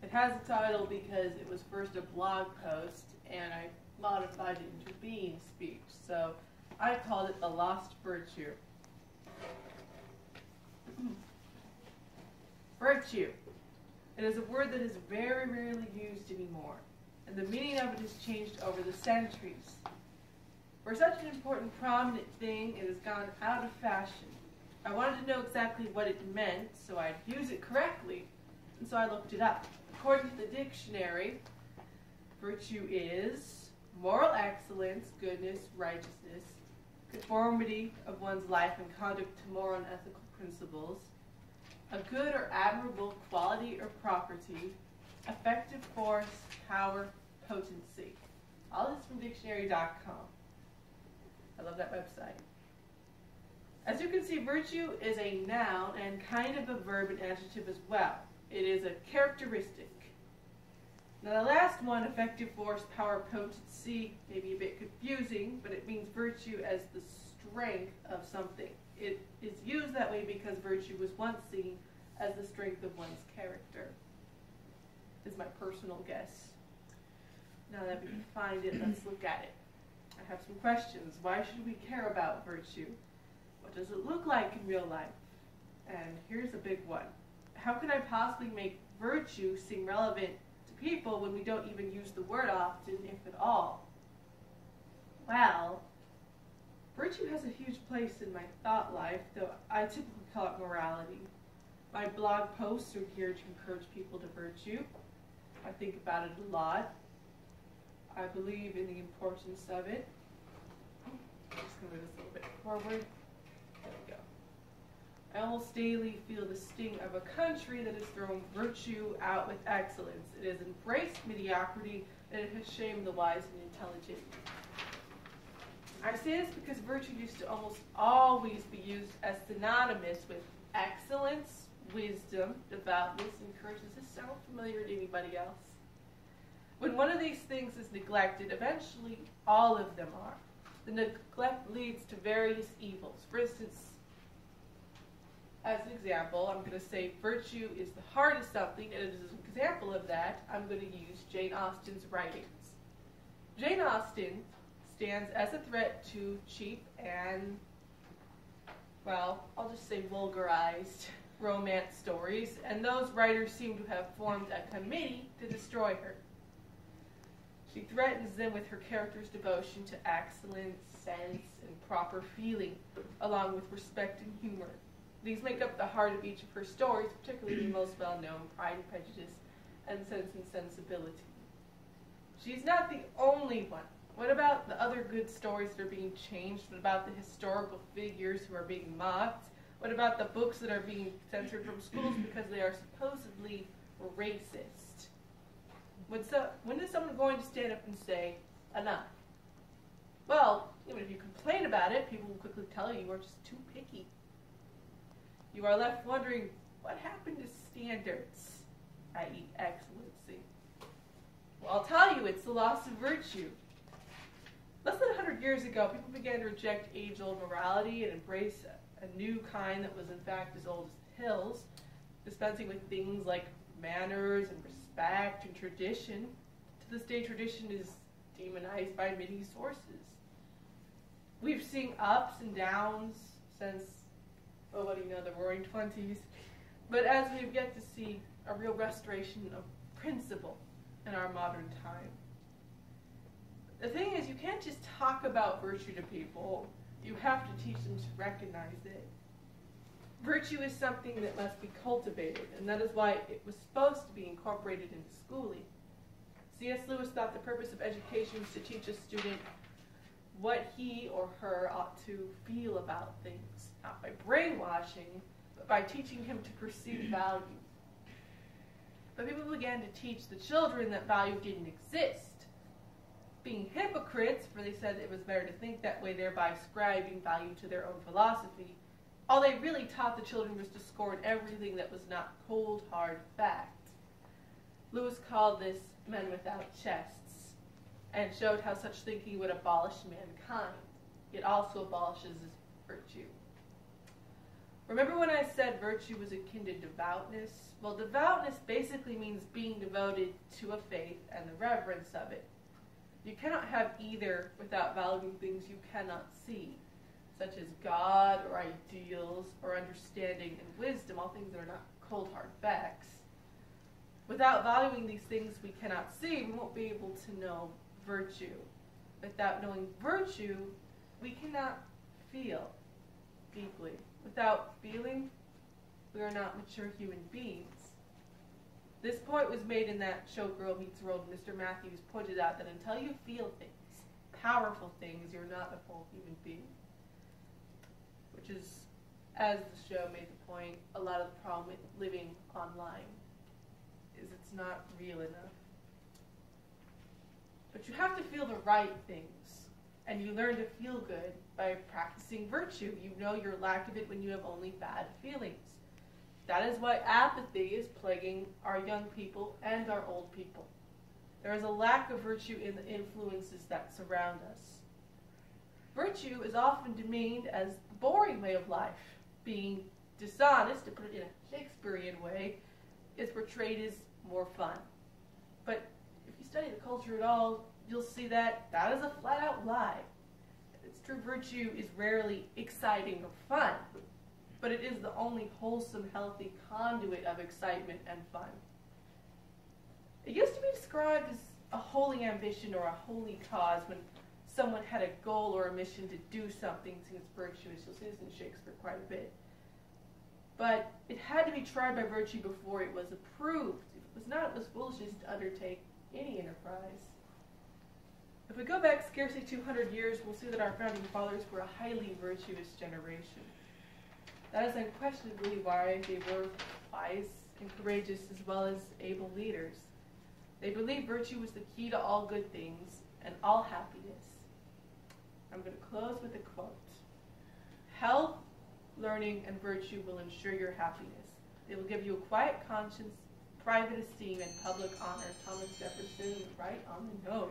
It has a title because it was first a blog post, and I modified it into being speech. So I called it The Lost Virtue. Virtue. It is a word that is very rarely used anymore, and the meaning of it has changed over the centuries. For such an important, prominent thing, it has gone out of fashion. I wanted to know exactly what it meant, so I'd use it correctly, and so I looked it up. According to the dictionary, virtue is moral excellence, goodness, righteousness, conformity of one's life and conduct to moral and ethical principles, a good or admirable quality or property, effective force, power, potency. All this from dictionary.com. I love that website. As you can see, virtue is a noun and kind of a verb and adjective as well. It is a characteristic. Now the last one, effective force, power, potency, may be a bit confusing, but it means virtue as the strength of something. It is used that way because virtue was once seen as the strength of one's character. Is my personal guess. Now that we can find it, let's look at it. I have some questions. Why should we care about virtue? What does it look like in real life? And here's a big one. How can I possibly make virtue seem relevant to people when we don't even use the word often, if at all? Well, virtue has a huge place in my thought life, though I typically call it morality. My blog posts are geared to encourage people to virtue. I think about it a lot. I believe in the importance of it. I'm just going to move this a little bit forward. There we go. I almost daily feel the sting of a country that has thrown virtue out with excellence. It has embraced mediocrity, and it has shamed the wise and intelligent. I say this because virtue used to almost always be used as synonymous with excellence, wisdom, devoutness, and courage. Does this sound familiar to anybody else? When one of these things is neglected, eventually all of them are. The neglect leads to various evils. For instance, as an example, I'm going to say virtue is the heart of something, and as an example of that, I'm going to use Jane Austen's writings. Jane Austen stands as a threat to cheap and, well, I'll just say vulgarized romance stories, and those writers seem to have formed a committee to destroy her. She threatens them with her character's devotion to excellence, sense, and proper feeling, along with respect and humor. These make up the heart of each of her stories, particularly the most well-known, Pride and Prejudice and Sense and Sensibility. She's not the only one. What about the other good stories that are being changed? What about the historical figures who are being mocked? What about the books that are being censored from schools because they are supposedly racist? When is someone going to stand up and say, enough? Well, even if you complain about it, people will quickly tell you are just too picky. You are left wondering, what happened to standards, i.e. excellency? Well, I'll tell you, it's the loss of virtue. Less than 100 years ago, people began to reject age-old morality and embrace a new kind that was in fact as old as the hills, dispensing with things like manners and respect and tradition. To this day, tradition is demonized by many sources. We've seen ups and downs since, the Roaring '20s, but as we've yet to see a real restoration of principle in our modern time. The thing is, you can't just talk about virtue to people. You have to teach them to recognize it. Virtue is something that must be cultivated, and that is why it was supposed to be incorporated into schooling. C.S. Lewis thought the purpose of education was to teach a student what he or her ought to feel about things, not by brainwashing, but by teaching him to perceive value. But people began to teach the children that value didn't exist, being hypocrites, for they said it was better to think that way, thereby ascribing value to their own philosophy. All they really taught the children was to scorn everything that was not cold, hard fact. Lewis called this men without chests, and showed how such thinking would abolish mankind. It also abolishes virtue. Remember when I said virtue was akin to devoutness? Well, devoutness basically means being devoted to a faith and the reverence of it. You cannot have either without valuing things you cannot see, such as God or ideals or understanding and wisdom, all things that are not cold hard facts. Without valuing these things we cannot see, we won't be able to know virtue. Without knowing virtue, we cannot feel deeply. Without feeling, we are not mature human beings. This point was made in that show Girl Meets World. Mr. Matthews pointed out that until you feel things, powerful things, you're not a full human being. Which is, as the show made the point, a lot of the problem with living online is it's not real enough. But you have to feel the right things, and you learn to feel good by practicing virtue. You know your lack of it when you have only bad feelings. That is why apathy is plaguing our young people and our old people. There is a lack of virtue in the influences that surround us. Virtue is often demeaned as the boring way of life. Being dishonest, to put it in a Shakespearean way, is portrayed as more fun. But if you study the culture at all, you'll see that that is a flat-out lie. Its true virtue is rarely exciting or fun, but it is the only wholesome, healthy conduit of excitement and fun. It used to be described as a holy ambition or a holy cause when someone had a goal or a mission to do something seems virtuous. You'll see this in Shakespeare quite a bit. But it had to be tried by virtue before it was approved. If it was not, it was foolishness to undertake any enterprise. If we go back scarcely 200 years, we'll see that our founding fathers were a highly virtuous generation. That is unquestionably why they were wise and courageous as well as able leaders. They believed virtue was the key to all good things and all happiness. I'm going to close with a quote. Health, learning, and virtue will ensure your happiness. They will give you a quiet conscience, private esteem, and public honor. Thomas Jefferson, right on the nose.